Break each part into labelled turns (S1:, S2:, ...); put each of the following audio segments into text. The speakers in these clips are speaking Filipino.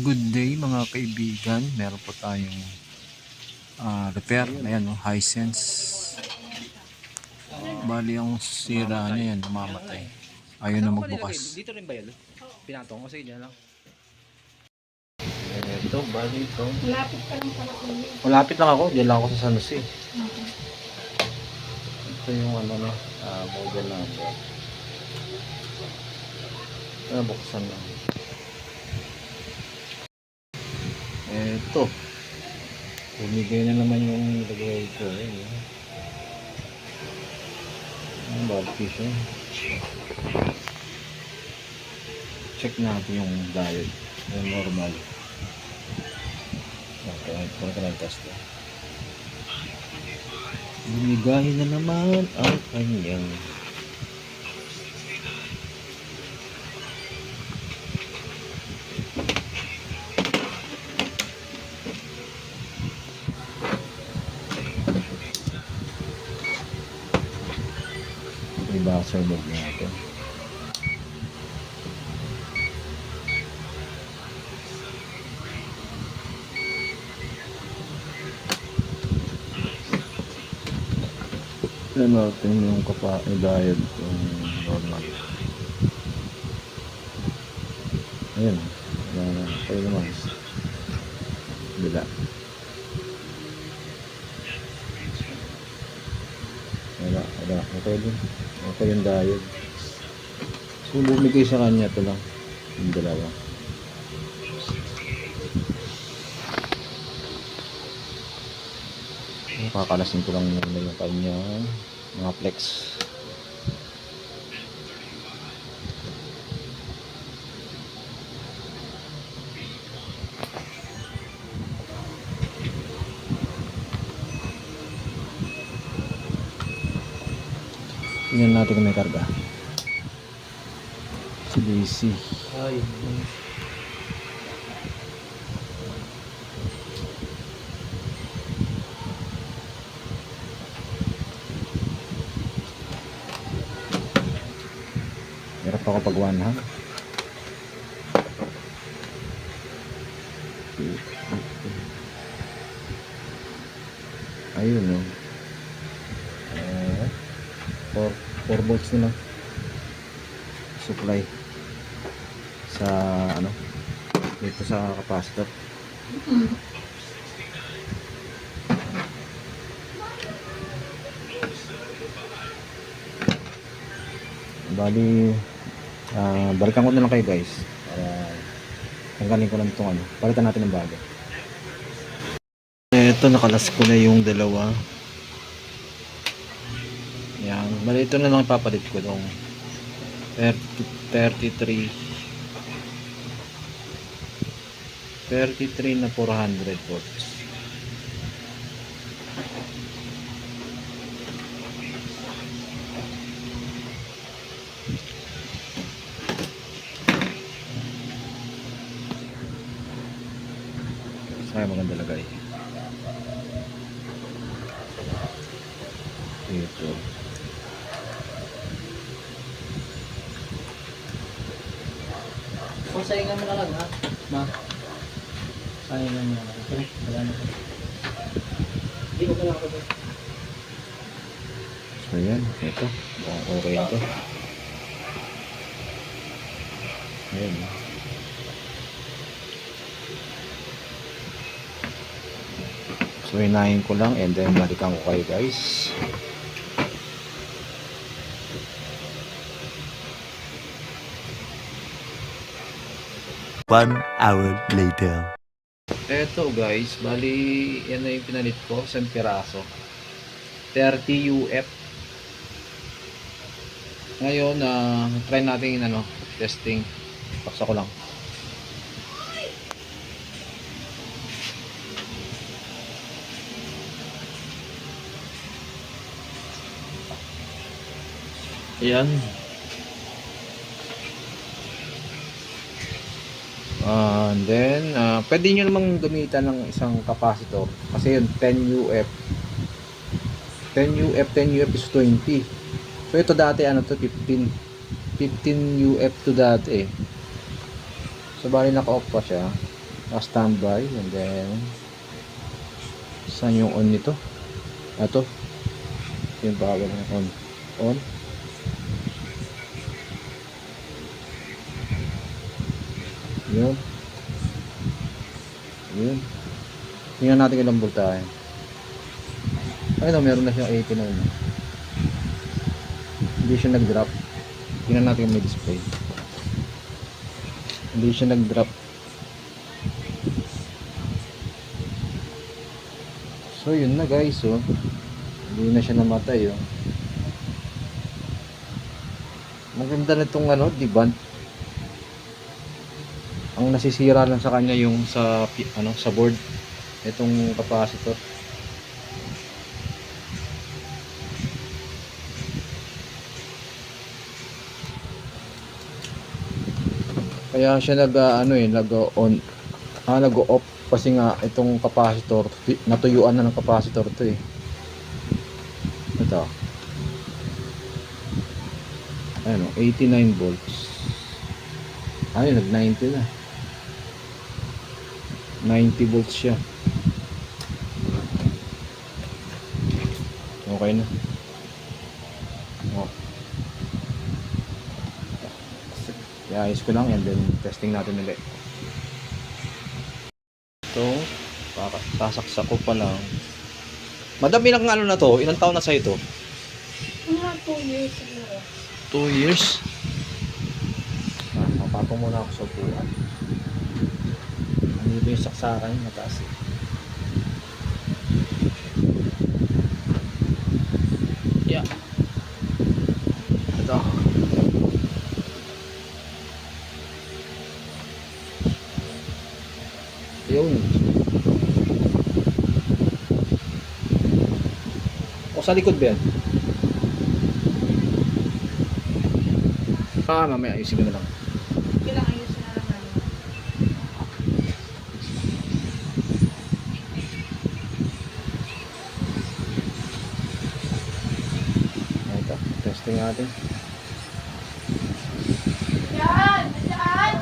S1: Good day mga kaibigan. Meron po tayong repair. Ayan, no, Hisense. Bali yung sira niya yan, namamatay. Ayaw na magbukas.
S2: Dito rin ba yun? Pinatong ko sa inyo lang.
S1: Ito, bali ito.
S3: Malapit ka lang pala ulit.
S1: Malapit lang ako. Diyan lang ako sa San Jose. Ito yung ano, model number. Buksan lang. Ito. Bumigay na naman yung lagay ko. Ang barbecue siya. Check natin yung diode. Yung normal. Okay, ito ka lang test. Bumigay na naman ang kanyang buzzer move natin. Yan natin yung diode yung normal. Ayan. Kayo naman. Bila. Wala. Okay din. Okay yung diode. So, bumigay sa kanya ito lang. Yung dalawa. Kakalasin ko lang yung kanya mga flex. Tingnan natin kung may karga. Si DC.
S2: Ay.
S1: Hirap ako pag one ha. Ayun no. 4 volts na lang supply sa ano dito sa capacitor. Bali balikan ko na lang kayo guys para tanggalin ko lang itong ano, palitan natin ng bago. Ito, nakalas ko na yung dalawa. Yan, bali ito na lang ipapalit ko itong 33 na 400 volts. Saka maganda lagay ito.
S2: Kung saingan mo na lang ha. Ma. Saingan mo na lang. Okay, wala na. Hindi ko pala ako.
S1: So yan, ito. Okay ito. Ayan. So hinahin ko lang and then balikan ko kayo guys.
S4: One hour later.
S1: Eto guys, bali yan na yung pinalit ko, isang piraso. 30 UF. Ngayon, try natin ano, testing. Paksa ko lang. Ayan. And then, pwede nyo namang gamitan ng isang capacitor. Kasi yun, 10 UF. 10 UF, 10 UF is 20. So, ito dati, ano to, 15. 15 UF to dati. So bali naka-off pa siya. Naka-standby and then saan yung on nito? Ito. Yung power na on. On. Yun. Yun. Tingnan natin ilang voltahe. Ay no, meron na siyang 89. Hindi siya nag-drop. Tingnan natin yung may display. Hindi siya nag-drop. So yun na guys, oh. Hindi na siya namatay, oh. Maganda na itong ano, diban. Ang nasisira lang sa kanya yung sa ano, sa board. Itong capacitor. Kaya siya nag-off kasi nga itong capacitor natuyuan na ng capacitor to eh. Ito. Ayun, 89 volts. Ayun, nag-90 na. 90 volts siya. Okay na. Oh. I-ayos ko lang and then testing natin ulit. Ito, sasaksak ko pa lang. Madam, ilang ano na to? Ilang taon na sa ito?
S3: Mga 2 years siguro.
S1: 2 years? Mapapong muna ako sa upuan. Ano ito yung saksakan yung mataas eh. Yeah. Ito. Yun. O sa likod ba yan? Mamaya ayusin ko na lang.
S3: Kailang ayos na lang namin.
S1: Ito, testing natin.
S3: Yan! Yan!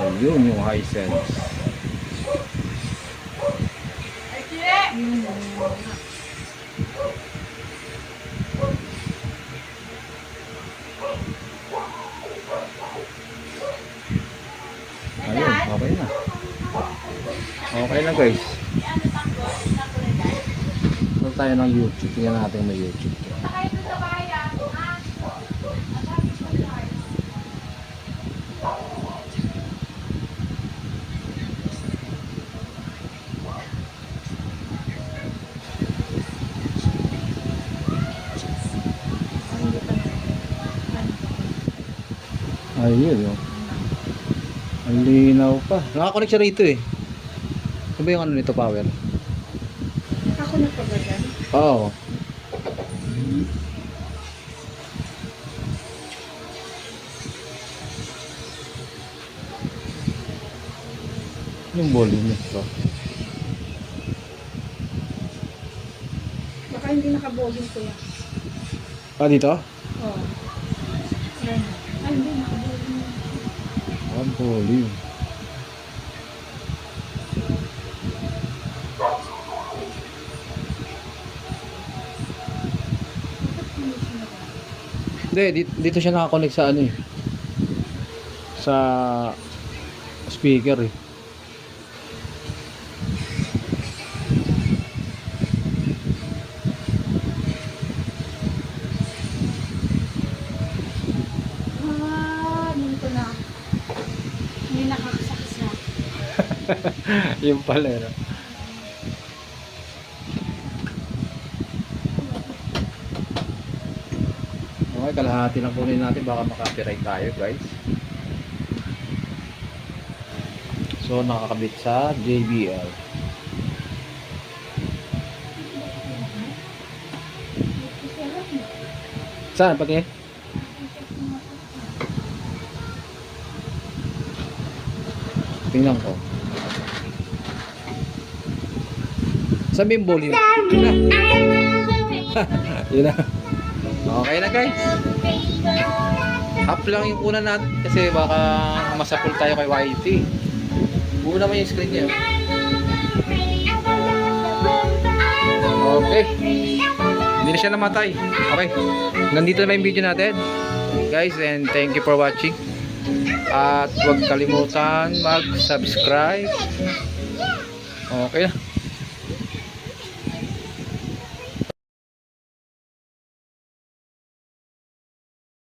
S1: Ayun yung Hisense.
S3: Yun.
S1: Ayun, okay na. Okay na guys. Punta tayo ng YouTube. Tingnan natin may YouTube. Ayun yun. Ang linaw pa. Nakakonect siya rito eh. Ano ba yung ano nito, power?
S3: Ako na pa ba dyan?
S1: Oo. Yung volume nito.
S3: Baka hindi nakaboling ko yan.
S1: Ah, dito?
S3: Oo. Yan. Ay, hindi nakaboling.
S1: Ah, volume. Hindi, dito siya nakakonect sa ano eh. Sa speaker eh.
S3: Nito na. May nakakasaksak.
S1: Yung pala no? Okay, kalahati lang kunin natin, baka makapiright tayo guys. So nakakabit sa JBL. Saan? Pati? Tingnan ko. Sabi yung volume. Yun na. Yun na. Okay na guys. Half lang yung una natin kasi baka masapul tayo kay YT. Buo naman yung screen niya. Okay. Hindi na siya namatay. Okay. Nandito na yung video natin. Guys, and thank you for watching. At huwag kalimutan mag-subscribe. Okay na.